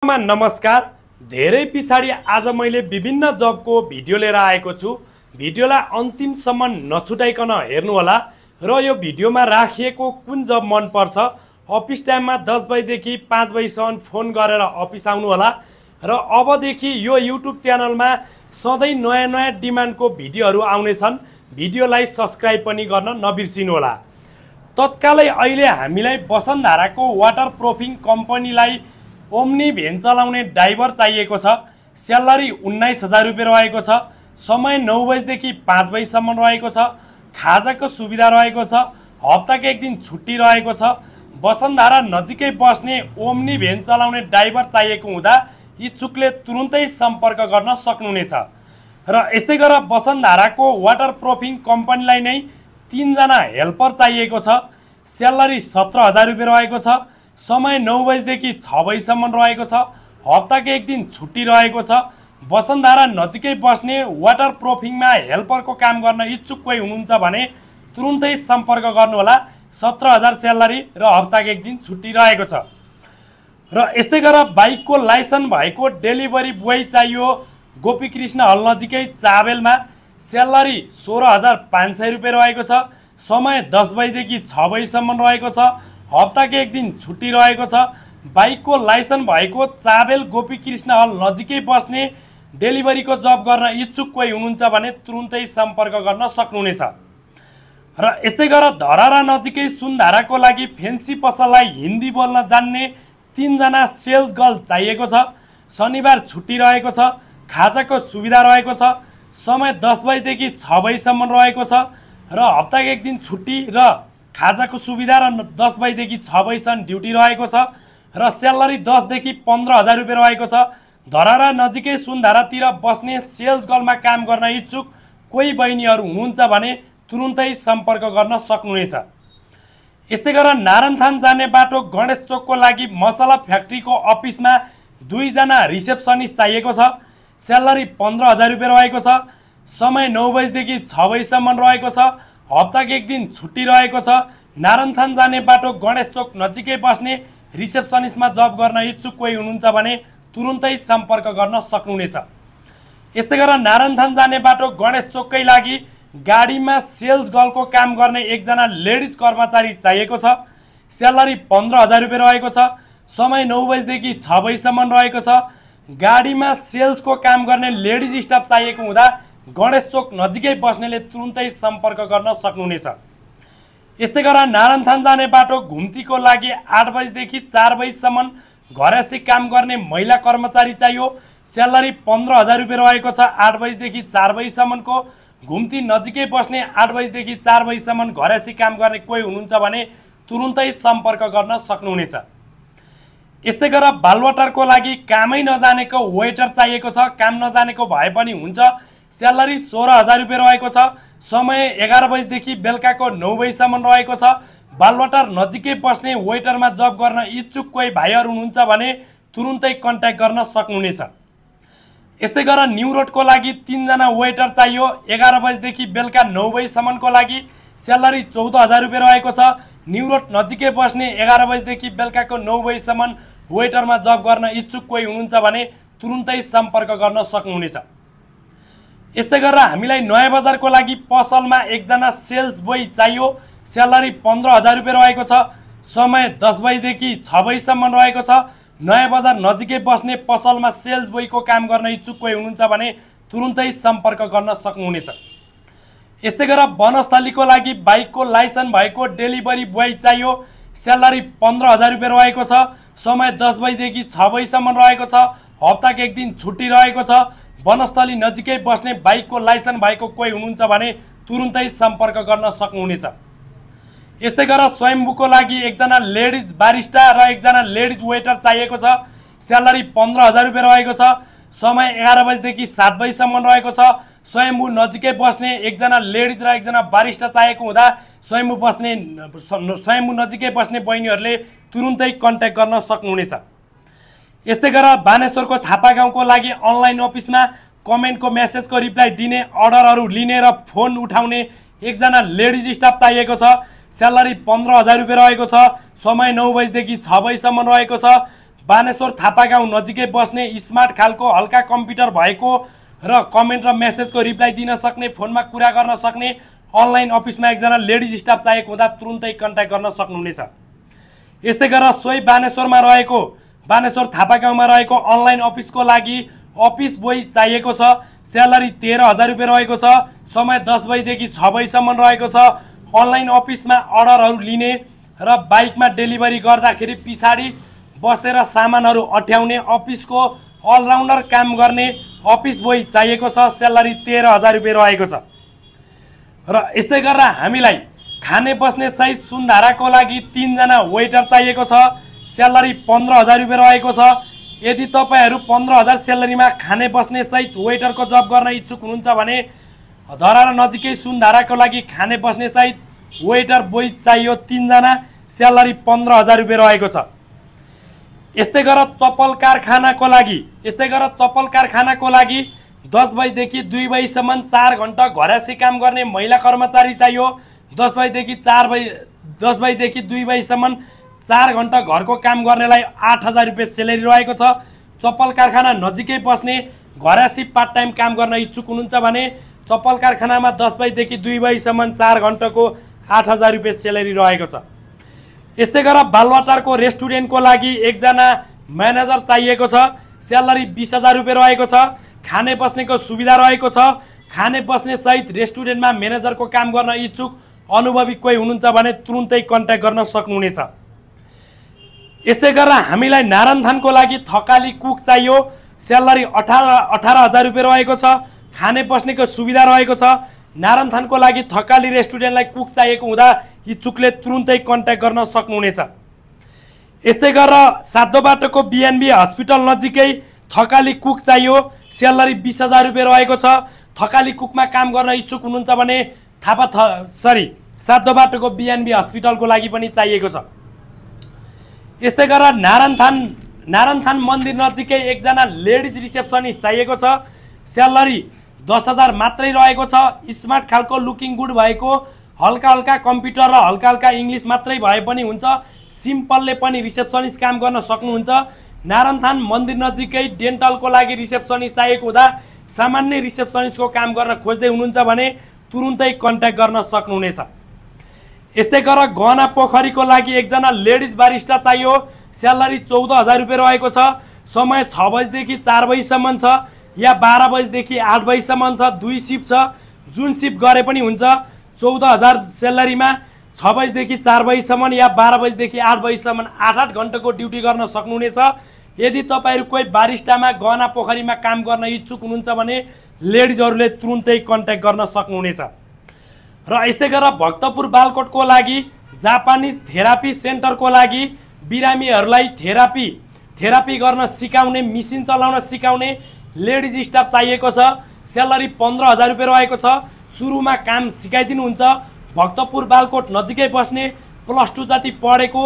नमस्कार। धेरै पछाडी आज मैले विभिन्न जबको भिडियो लिएर आएको छु। भिडियोलाई अन्तिमसम्म नछुटाइकन हेर्नु होला र यो भिडियोमा राखिएको कुन जब मन पर्छ अफिस टाइममा 10 बजेदेखि 5 बजेसम्म फोन गरेर अफिस आउनु होला र अबदेखि यो युट्युब च्यानलमा सधैँ नयाँ डिमान्डको भिडियोहरू आउनेछन्। भिडियोलाई सब्स्क्राइब पनि गर्न नबिर्सिनु होला। तत्कालै अहिले हामीलाई वसुन्धराको वाटर प्रुफिङ कम्पनीलाई ओम्नी भ्यान चलाउने ड्राइभर चाहिएको छ। स्यालेरी 19,000 रुपियाँ रहेको छ। समय 9 बजेदेखि 5 बजेसम्म रहेको छ। खाजाको सुविधा रहेको छ। हप्ताको एक दिन छुट्टी रहेको छ। वसुन्धरा नजिकै बस्ने ओम्नी भ्यान चलाउने ड्राइभर चाहिएको हुँदा इच्छुकले तुरुन्तै सम्पर्क गर्न सक्नुहुनेछ। र यस्तै गरेर वसुन्धराको वाटर प्रुफिङ कम्पनीलाई नै 3 जना हेल्पर चाहिएको छ। स्यालेरी 17,000 रुपियाँ रहेको छ। समय 9 बजेदेखि 6 बजेसम्म रहेको छ। हप्ताको एक दिन छुट्टी रहेको छ। वसुन्धरा नजिकै बस्ने वाटर प्रुफिङमा हेल्परको काम गर्न इच्छुक कोही हुनुहुन्छ भने तुरुन्तै सम्पर्क गर्नुहोला। 17,000 स्यालेरी र हप्ताको एक दिन छुट्टी रहेको छ। र यस्तै गरेर बाइकको लाइसेन्स भएको डेलिभरी बोय चाहियो। गोपीकृष्ण हल नजिकै चाबेलमा। स्यालेरी 16,500 रुपियाँ रहेको छ। समय 10 बजेदेखि 6 बजेसम्म रहेको छ। हप्ताको एक दिन छुट्टी रहेको छ। बाइकको लाइसेन्स भएको चाबेल गोपीकृष्ण हल नजिकै बस्ने डेलिभरीको जब गर्न इच्छुक कोही हुनुहुन्छ भने तुरुन्तै सम्पर्क गर्न सक्नुहुनेछ। र यस्तै गरेर धरारा नजिकै सुनधाराको लागि फेन्सी पसललाई हिन्दी बोल्न जान्ने 3 जना सेल्स गर्ल चाहिएको छ। शनिबार छुट्टी रहेको छ। खाजाको सुविधा रहेको छ। समय 10 बजेदेखि 6 बजेसम्म रहेको छ र हप्ताको एक दिन छुट्टी र खाजाको सुविधा र 10 बजेदेखि 6 बजेसम्म ड्युटी रहेको छ र स्यालेरी 10 देखि 15,000 रुपियाँ रहेको छ। धरारा नजिकै सुनधारातिर बस्ने सेल्स गर्लमा काम गर्न इच्छुक कोही बहिनीहरू हुनुहुन्छ भने तुरुन्तै सम्पर्क गर्न सक्नुहुनेछ। यस्तै गरेर नारायणथान जाने बाटो गणेश चोकको लागि मसला फ्याक्ट्रीको अफिसमा 2 जना रिसेप्सनिस्ट चाहिएको छ। स्यालेरी 15,000 रुपियाँ रहेको छ। समय 9 बजेदेखि 6 बजेसम्म रहेको छ। हप्ताको एक दिन छुट्टी रहेको छ। नारायणथान जाने बाटो गणेश चोक नजिकै बस्ने रिसेप्सनिस्टमा जब गर्न इच्छुक कोही हुनुहुन्छ भने तुरुन्तै सम्पर्क गर्न सक्नुहुनेछ। यस्तै गरेर नारायणथान जाने बाटो गणेश चोककै लागि गाडीमा सेल्स गर्लको काम गर्ने 1 जना लेडिज कर्मचारी चाहिएको छ। स्यालेरी 15,000 रुपियाँ रहेको छ। समय 9 बजेदेखि 6 बजेसम्म रहेको छ। गाडीमा सेल्सको काम गर्ने लेडिज स्टाफ चाहिएको हुँदा गणेश चोक नजिकै बस्नेले तुरुन्तै सम्पर्क गर्न सक्नुहुनेछ। यस्तै गरेर नारायणथान जाने बाटो घुम्तीको लागि 8 बजेदेखि 4 बजेसम्म घरेसी काम गर्ने महिला कर्मचारी चाहियो। स्यालेरी 15,000 रुपियाँ रहेको छ। 8 बजेदेखि 4 बजेसम्मको घुम्ती नजिकै बस्ने 8 बजेदेखि 4 बजेसम्म घरेसी काम गर्ने कोही हुनुहुन्छ भने तुरुन्तै सम्पर्क गर्न सक्नुहुनेछ। यस्तै गरेर बालवाटारको लागि कामै नजानेको वेटर चाहिएको छ। काम नजानेको भए पनि हुन्छ। स्यालेरी 16,000 रुपियाँ रहेको छ। समय 11 बजेदेखि बेलुकाको 9 बजेसम्म रहेको छ। बालवाटार नजिकै बस्ने वेटरमा जब गर्न इच्छुक कोही भाइहरू हुनुहुन्छ भने तुरुन्तै कन्ट्याक्ट गर्न सक्नुहुनेछ। यस्तै गरेर न्यू रोडको लागि 3 जना वेटर चाहियो। 11 बजेदेखि बेलुका 9 बजेसम्मको लागि स्यालेरी 14,000 रुपियाँ रहेको छ। न्यू रोड नजिकै बस्ने 11 बजेदेखि बेलुकाको 9 बजेसम्म वेटरमा जब गर्न इच्छुक कोही हुनुहुन्छ भने तुरुन्तै सम्पर्क गर्न सक्नुहुनेछ। यस्तै गरेर हामीलाई नयाँ बजारको लागि पसलमा 1 जना सेल्स बोय चाहियो। स्यालेरी 15,000 रुपियाँ रहेको छ। समय 10 बजेदेखि 6 बजेसम्म रहेको छ। नयाँ बजार नजिकै बस्ने पसलमा सेल्स बोयको काम गर्न इच्छुक कोही हुनुहुन्छ भने तुरुन्तै सम्पर्क गर्न सक्नुहुनेछ। यस्तै गरेर वनस्थलीको लागि बाइकको लाइसेन्स भएको डेलिभरी बोय चाहियो। स्यालेरी 15,000 रुपियाँ रहेको छ। समय 10 बजेदेखि 6 बजेसम्म रहेको छ। हप्ताको एक दिन छुट्टी रहेको छ। वनस्थली नजिकै बस्ने बाइकको लाइसेन्स भएको कोही हुनुहुन्छ भने तुरुन्तै सम्पर्क गर्न सक्नुहुनेछ। यस्तै गरेर स्वयम्भूको लागि 1 जना लेडिज बारिस्टा र 1 जना लेडिज वेटर चाहिएको छ। स्यालेरी 15,000 रुपियाँ रहेको छ। समय 11 बजेदेखि 7 बजेसम्म रहेको छ। स्वयम्भू नजिकै बस्ने 1 जना लेडिज र 1 जना बारिस्टा चाहिएको हुँदा स्वयम्भू नजिकै बस्ने बहिनीहरूले तुरुन्तै कन्ट्याक्ट गर्न सक्नुहुनेछ। यस्तै गरेर बानेश्वरको थापा गाउँको लागि अनलाइन अफिसमा कमेन्टको मेसेजको रिप्लाई दिने, अर्डरहरू लिने र फोन उठाउने 1 जना लेडिज स्टाफ चाहिएको छ। स्यालेरी 15,000 रुपियाँ रहेको छ। समय 9 बजेदेखि 6 बजेसम्म रहेको छ। बानेश्वर थापागाउँ नजिकै बस्ने स्मार्ट खालको हल्का कम्प्युटर भएको र कमेन्ट र मेसेजको रिप्लाई दिन सक्ने फोनमा कुरा गर्न सक्ने अनलाइन अफिसमा एकजना लेडिज स्टाफ चाहिएको हुँदा तुरुन्तै कन्ट्याक्ट गर्न सक्नुहुनेछ। यस्तै गरेर सोही बानेश्वर थापागाउँमा रहेको अनलाइन अफिसको लागि अफिस बोय चाहिएको छ। स्यालेरी 13,000 रुपियाँ रहेको छ। समय 10 बजेदेखि 6 बजीसम्म रहेको छ। अनलाइन अफिसमा अर्डरहरू लिने र बाइकमा डेलिभरी गर्दाखेरि पछाडि बसेर सामानहरू अठ्याउने अफिसको अलराउन्डर काम गर्ने अफिस बोय चाहिएको छ। स्यालेरी 13,000 रुपियाँ रहेको छ। र यस्तै गरेर हामीलाई खाने बस्ने सहित सुनधाराको लागि 3 जना वेटर चाहिएको छ। स्यालेरी 15,000 रुपियाँ रहेको छ। यदि तपाईहरू 15,000 स्यालेरीमा खाने बस्ने सहित वेटरको जब गर्न इच्छुक हुनुहुन्छ भने धरारा नजिकै सुनधाराको लागि खाने बस्ने सहित वेटर बोय चाहियो 3 जना। स्यालेरी 15,000 रुपियाँ रहेको छ। यस्तै गरेर चप्पल कारखानाको लागि 10 बजेदेखि 2 बजीसम्म 4 घण्टा घरायसी काम गर्ने महिला कर्मचारी चाहियो। 10 बजेदेखि 2 बजीसम्म 4 घण्टा घरको काम गर्नेलाई 8,000 रुपियाँ स्यालेरी रहेको छ। चप्पल कारखाना नजिकै बस्ने घरायसी पार्ट टाइम काम गर्न इच्छुक हुनुहुन्छ भने चप्पल कारखानामा 10 बजेदेखि 2 बजीसम्म 4 घण्टाको 8,000 रुपियाँ स्यालेरी रहेको छ। यस्तै गरेर बालवाटारको रेस्टुरेन्टको लागि एकजना म्यानेजर चाहिएको छ। स्यालेरी 20,000 रुपियाँ रहेको छ। खाने बस्नेको सुविधा रहेको छ। खाने बस्ने सहित रेस्टुरेन्टमा म्यानेजरको काम गर्न इच्छुक अनुभवी कोही हुनुहुन्छ भने तुरुन्तै कन्ट्याक्ट गर्न सक्नुहुनेछ। यस्तै गरेर हामीलाई नारायणथानको लागि थकाली कुक चाहियो। स्यालेरी 18,000 रुपियाँ रहेको छ। खाने बस्नेको सुविधा रहेको छ। नारायणथानको लागि थकाली रेस्टुरेन्टलाई कुक चाहिएको हुँदा इच्छुकले तुरुन्तै कन्ट्याक्ट गर्न सक्नुहुनेछ। यस्तै गरेर सातो बाटोको बिएनबी हस्पिटल नजिकै थकाली कुक चाहियो। स्यालेरी 20,000 रुपियाँ रहेको छ। थकाली कुकमा काम गर्न इच्छुक हुनुहुन्छ भने सातो बाटोको बिएनबी हस्पिटलको लागि पनि चाहिएको छ। यस्तै गरेर नारायणथान मन्दिर नजिकै एकजना लेडिज रिसेप्सनिस्ट चाहिएको छ। स्यालेरी 10,000 मात्रै रहेको छ। स्मार्ट खालको लुकिङ गुड भएको हल्का कम्प्युटर र हल्का इङ्ग्लिस मात्रै भए पनि हुन्छ। सिम्पलले पनि रिसेप्सनिस्ट काम गर्न सक्नुहुन्छ। नारायणथान मन्दिर नजिकै डेन्टलको लागि रिसेप्सनिस्ट चाहिएको हुँदा सामान्य रिसेप्सनिस्टको काम गर्न खोज्दै हुनुहुन्छ भने तुरुन्तै कन्ट्याक्ट गर्न सक्नुहुनेछ। यस्तै गरेर गहना पोखरीको लागि एकजना लेडिज बारिस्टा चाहियो। स्यालेरी 14,000 रुपियाँ रहेको छ। समय 6 बजेदेखि 4 बजीसम्म छ या 12 बजेदेखि 8 बजीसम्म छ। 2 सिफ्ट छ। जुन सिफ्ट गरे पनि हुन्छ। 14,000 स्यालेरीमा 6 बजेदेखि 4 बजीसम्म या 12 बजेदेखि 8 बजीसम्म 8 घण्टाको ड्युटी गर्न सक्नुहुनेछ। यदि तपाईहरू कोही बारिस्टामा गहना पोखरीमा काम गर्न इच्छुक हुनुहुन्छ भने लेडिजहरूले तुरुन्तै कन्ट्याक्ट गर्न सक्नुहुनेछ। र यस्तै गरेर भक्तपुर बालकोटको लागि जापानिज थेरापी सेन्टरको लागि बिरामीहरूलाई थेरापी गर्न सिकाउने मिसिन चलाउन सिकाउने लेडिज स्टाफ चाहिएको छ। स्यालेरी 15,000 रुपियाँ रहेको छ। सुरुमा काम सिकाइदिनुहुन्छ। भक्तपुर बालकोट नजिकै बस्ने +2 जति पढेको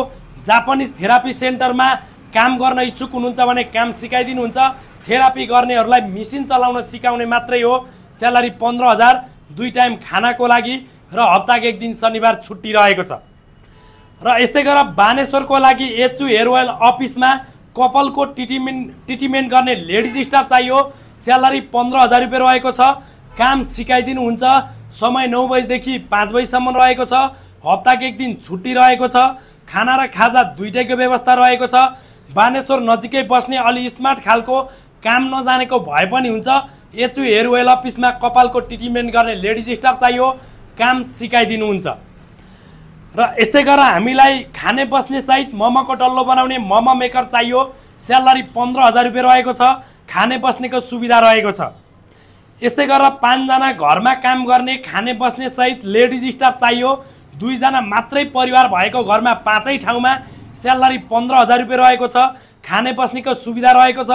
जापानिज थेरापी सेन्टरमा काम गर्न इच्छुक हुनुहुन्छ भने काम सिकाइदिनुहुन्छ। थेरापी गर्नेहरूलाई मिसिन चलाउन सिकाउने मात्रै हो। स्यालेरी 15,000। 2 टाइम खानाको लागि र हप्ताको 1 दिन शनिबार छुट्टी रहेको छ। र यस्तै गरेर बानेश्वरको लागि एचयू हेयर ओइल अफिसमा कपालको ट्रिटमेन्ट गर्ने लेडिज स्टाफ चाहियो। स्यालेरी 15,000 रुपियाँ रहेको छ। काम सिकाइदिनुहुन्छ। समय 9 बजेदेखि 5 बजीसम्म रहेको छ। हप्ताको 1 दिन छुट्टी रहेको छ। खाना र खाजा दुईटैको व्यवस्था रहेको छ। बानेश्वर नजिकै बस्ने अलि स्मार्ट खालको काम नजानेको भए पनि हुन्छ। एचयू हेयर ओइल अफिसमा कपालको ट्रिटमेन्ट गर्ने लेडिज स्टाफ चाहियो। काम सिकाइदिनुहुन्छ। र यस्तै गरेर हामीलाई खाने बस्ने सहित मोमोको डल्लो बनाउने मोमो मेकर चाहियो। स्यालेरी 15,000 रुपियाँ रहेको छ। खाने बस्नेको सुविधा रहेको छ। यस्तै गरेर 5 जना घरमा काम गर्ने खाने बस्ने सहित लेडिज स्टाफ चाहियो। 2 जना मात्रै परिवार भएको घरमा 5 ठाउँमा स्यालेरी 15,000 रुपियाँ रहेको छ। खाने बस्नेको सुविधा रहेको छ।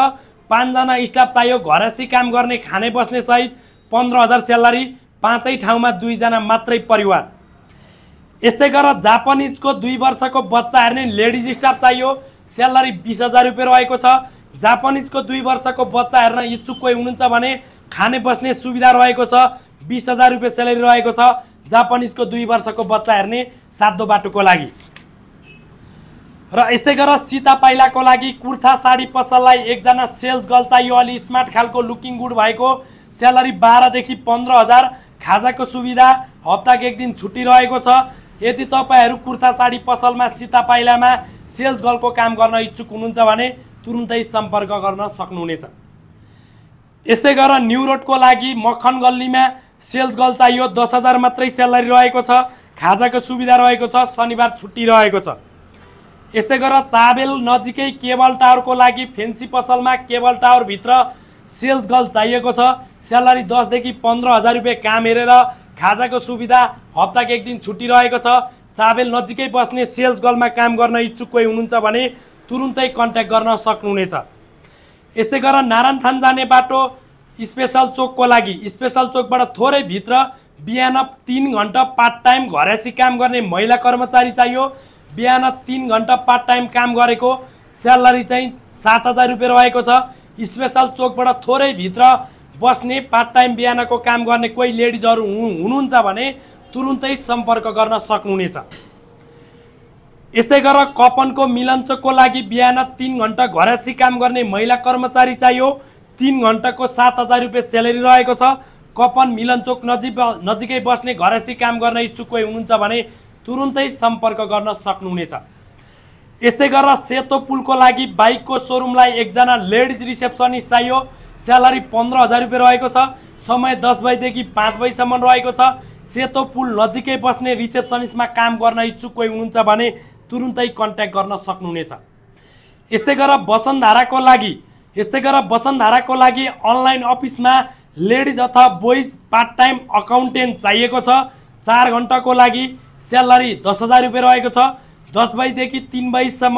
5 जना स्टाफ चाहियो। घरसी काम गर्ने खाने बस्ने सहित 15,000 स्यालेरी। 5 ठाउँमा 2 जना मात्रै परिवार। यस्तै गरेर जापानिजको 2 वर्षको बच्चा हेर्ने लेडिज स्टाफ चाहियो। स्यालेरी 20,000 रुपियाँ रहेको छ। जापानिजको 2 वर्षको बच्चा हेर्न इच्छुक कोही हुनुहुन्छ भने खाने बस्ने सुविधा रहेको छ। 20,000 रुपियाँ स्यालेरी रहेको छ। जापानिजको 2 वर्षको बच्चा हेर्ने सातो बाटोको लागि। र यस्तै गरेर सीता पाइलाको लागि कुर्था साडी पसललाई एकजना सेल्स गर्ल चाहियो, अलि स्मार्ट खालको लुकिङ गुड भएको, स्यालेरी 12 देखि 15,000, खाजाको सुविधा, हप्ताको एक दिन छुट्टी रहेको छ। यदि तपाईहरु कुर्था साडी पसलमा सीता पाइलामा सेल्स गर्लको काम गर्न इच्छुक हुनुहुन्छ भने तुरुन्तै सम्पर्क गर्न सक्नुहुनेछ। यस्तै गरेर न्यू रोडको लागि मक्खन गल्लीमा सेल्स गर्ल चाहियो, 10,000 मात्रै स्यालेरी रहेको छ, खाजाको सुविधा रहेको छ, शनिबार छुट्टी रहेको छ। यस्तै गरेर चाबेल नजिकै केबल टावरको लागि फेन्सी पसलमा केबल टावर भित्र सेल्स गर्ल चाहिएको छ, स्यालेरी 10 देखि 15,000 रुपैयाँ काम हेरेर, खाजाको सुविधा, हप्ताको एक दिन छुट्टी रहेको छ। चाबेल नजिकै बस्ने सेल्स गर्लमा काम गर्न इच्छुक कोही हुनुहुन्छ भने तुरुन्तै कन्ट्याक्ट गर्न सक्नुहुनेछ। यस्तै गरेर नारायणथान जाने बाटो स्पेशल चोकको लागि स्पेशल चोकबाट थोरै भित्र बिहान 3 घण्टा पार्ट टाइम घरेसी काम गर्ने महिला कर्मचारी चाहियो। बिहान 3 घण्टा पार्ट टाइम काम गरेको स्यालेरी चाहिँ 7,000 रुपैयाँ रहेको छ। स्पेशल चोकबाट थोरै भित्र बस्ने पार्ट टाइम बिहानको काम गर्ने कोही लेडिजहरू हुनुहुन्छ भने तुरुन्तै सम्पर्क गर्न सक्नुहुनेछ। यस्तै गरेर कपनको मिलनचोकको लागि बिहान 3 घण्टा घरेसी काम गर्ने महिला कर्मचारी चाहियो, 3 घण्टाको 7,000 रुपैयाँ स्यालेरी रहेको छ। कपन मिलनचोक नजिकै बस्ने घरेसी काम गर्न इच्छुक कोही हुनुहुन्छ भने तुरुन्तै सम्पर्क गर्न सक्नुहुनेछ। यस्तै गरेर सेतो पुलको लागि बाइकको सोरुमलाई एकजना लेडिज रिसेप्सनिस्ट चाहियो, स्यालेरी 15,000 रुपैयाँ रहेको छ, समय 10 बजेदेखि 5 बजेसम्म रहेको छ। सेतो पुल नजिकै बस्ने रिसेप्सनिस्टमा काम गर्न इच्छुक कोही हुनुहुन्छ भने तुरुन्तै कन्ट्याक्ट गर्न सक्नुहुनेछ। यस्तै गरेर वसुन्धराको लागि अनलाइन अफिसमा लेडिज अथवा बोइज पार्ट टाइम अकाउन्टेन्ट चाहिएको छ। 4 घण्टाको लागि स्यालेरी 10,000 रुपैयाँ रहेको छ। 10 बजेदेखि 3 बजेसम्म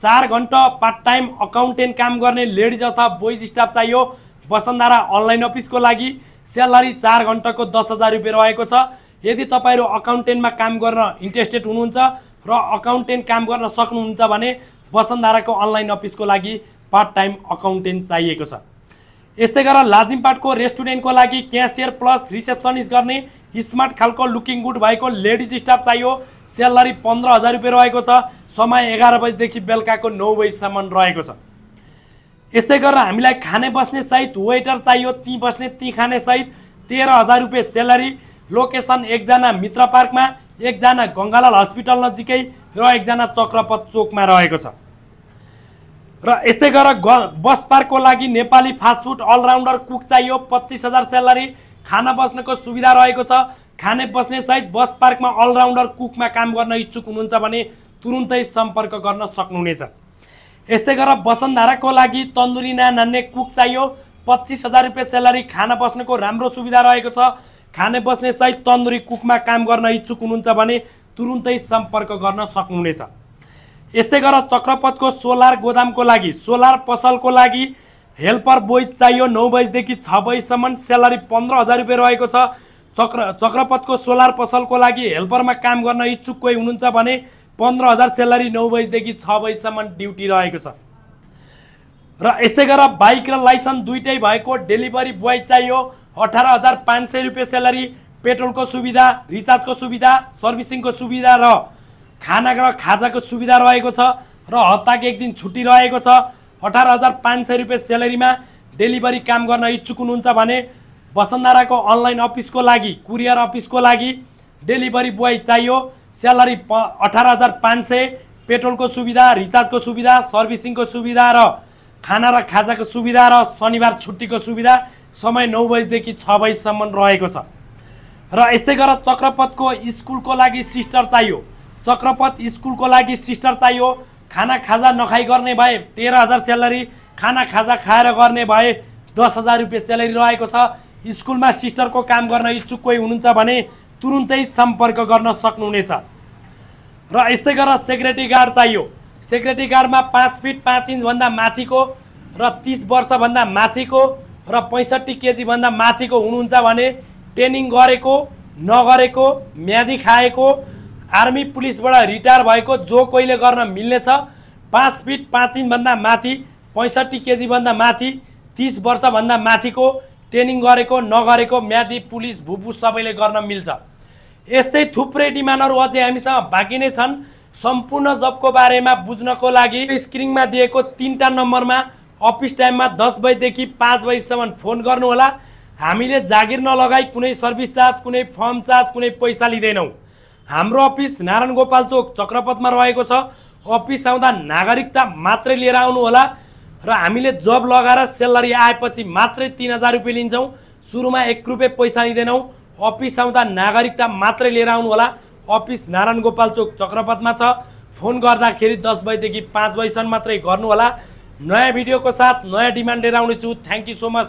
4 घण्टा पार्ट टाइम अकाउन्टेन्ट काम गर्ने लेडिज अथवा बोइज स्टाफ चाहियो। वसुन्धरा अनलाइन अफिसको लागि स्यालेरी 4 घण्टाको 10,000 रुपैयाँ रहेको छ। यदि तपाईहरु अकाउन्टेन्टमा काम गर्न इन्ट्रेस्टेड हुनुहुन्छ र अकाउन्टेन्ट काम गर्न सक्नुहुन्छ भने वसुन्धराको अनलाइन अफिसको लागि पार्ट टाइम अकाउन्टेन्ट चाहिएको छ। यस्तै गरेर लाजिमपाटको रेस्टुरेन्टको लागि क्यासियर प्लस रिसेप्सनिस्ट गर्ने स्मार्ट खालको लुकिङ गुड भएको लेडिज स्टाफ चाहियो, स्यालेरी 15,000 रुपैयाँ रहेको छ। समय 11 बजेदेखि बेलुकाको 9 बजेसम्म रहेको छ। यस्तै गरेर हामीलाई खाने बस्ने सहित वेटर चाहियो, ती बस्ने ती खाने सहित 13,000 रुपैयाँ स्यालेरी। लोकेसन एकजना मित्र पार्कमा, एकजना गङ्गालाल हस्पिटल नजिकै र एकजना चक्रपथ चोकमा रहेको छ। र यस्तै गरेर बस पार्कको लागि नेपाली फास्टफुड अलराउन्डर कुक चाहियो, 25,000 स्यालेरी, खाना बस्नको सुविधा रहेको छ। खाने बस्ने सहित बस पार्कमा अलराउन्डर कुकमा काम गर्न इच्छुक हुनुहुन्छ भने तुरुन्तै सम्पर्क गर्न सक्नुहुनेछ। यस्तै गरेर वसुन्धराको लागि तन्दुरी नान्ने कुक चाहियो, 25,000 रुपैयाँ स्यालेरी, खाना बस्नको राम्रो सुविधा रहेको छ। खाने बस्ने सहित तन्दुरी कुकमा काम गर्न इच्छुक हुनुहुन्छ भने तुरुन्तै सम्पर्क गर्न सक्नुहुनेछ। यस्तै गरेर चक्रपथको सोलर गोदामको लागि सोलर पसलको लागि हेल्पर बोइज चाहियो, 9 बजेदेखि 6 बजेसम्म, स्यालेरी 15,000 रुपैयाँ रहेको छ। चक्रपथको सोलर पसलको लागि हेल्परमा काम गर्न इच्छुक कोही हुनुहुन्छ भने 15,000 स्यालेरी, 9 बजेदेखि 6 बजेसम्म ड्युटी रहेको छ। र यस्तै गरेर बाइक र लाइसेन्स दुईटै भएको डेलिभरी बोय चाहियो, 18,500 रुपैयाँ स्यालेरी, पेट्रोलको सुविधा, रिचार्जको सुविधा, सर्भिसिङको सुविधा र खाना र खाजाको सुविधा रहेको छ। र हप्ताको एक दिन छुट्टी रहेको छ। 18,500 रुपैयाँ स्यालेरीमा डेलिभरी काम गर्न इच्छुक हुनुहुन्छ भने वसुन्धराको अनलाइन अफिसको लागि, कुरियर अफिसको लागि डेलिभरी बोय चाहियो, स्यालेरी 18,500, पेट्रोलको सुविधा, रिचार्जको सुविधा, सर्भिसिङको सुविधा र खाना र खाजाको सुविधा र शनिबार छुट्टीको सुविधा। समय 9 बजेदेखि 6 बजेसम्म रहेको छ। र यस्तै गरेर चक्रपथको स्कुलको लागि सिस्टर चाहियो, चक्रपथ स्कुलको लागि सिस्टर चाहियो। खाना खाजा नखाई गर्ने भए 13,000 स्यालेरी, खाना खाजा खाएर गर्ने भए 10,000 रुपैयाँ स्यालेरी रहेको छ। स्कुलमा सिस्टरको काम गर्न इच्छुक कोही हुनुहुन्छ भने तुरुन्तै सम्पर्क गर्न सक्नुहुनेछ। र यस्तै गरेर सेक्युरिटी गार्ड चाहियो, सेक्युरिटी गार्डमा 5 फिट 5 इन्च भन्दा माथिको र 30 वर्षभन्दा माथिको र 65 केजी भन्दा माथिको हुनुहुन्छ भने ट्रेनिङ गरेको नगरेको, म्यादी खाएको, आर्मी पुलिसबाट रिटायर भएको जो कोहीले गर्न मिल्नेछ। 5 फिट 5 इन्च भन्दा माथि, 65 केजी भन्दा माथि, 30 वर्षभन्दा माथिको, ट्रेनिङ गरेको नगरेको, म्यादी पुलिस भूपू सबैले गर्न मिल्छ। यस्तै थुप्रै डिमान्डहरू अझै हामीसँग बाँकी नै छन्। सम्पूर्ण जबको बारेमा बुझ्नको लागि स्क्रिनमा दिएको 3टा नम्बरमा अफिस टाइममा 10 बजेदेखि 5 बजेसम्म फोन गर्नुहोला। हामीले जागिर नलगाई कुनै सर्भिस चार्ज, कुनै फर्म चार्ज, कुनै पैसा लिँदैनौँ। हाम्रो अफिस नारायण गोपाल चोक चक्रपथमा रहेको छ। अफिस आउँदा नागरिकता मात्रै लिएर आउनु होला र हामीले जब लगाएर सेलरी आएपछि मात्रै 3000 रुपियाँ लिन्छौँ। सुरुमा 1 रुपियाँ पैसा लिँदैनौँ। अफिस आउँदा नागरिकता मात्रै लिएर आउनु होला। अफिस नारायण गोपाल चोक चक्रपथमा छ। फोन गर्दाखेरि 10 बजेदेखि 5 बजेसम्म मात्रै गर्नु होला। नयाँ भिडियोको साथ नयाँ डिमान्ड लिएर आउनेछु। Thank you so much.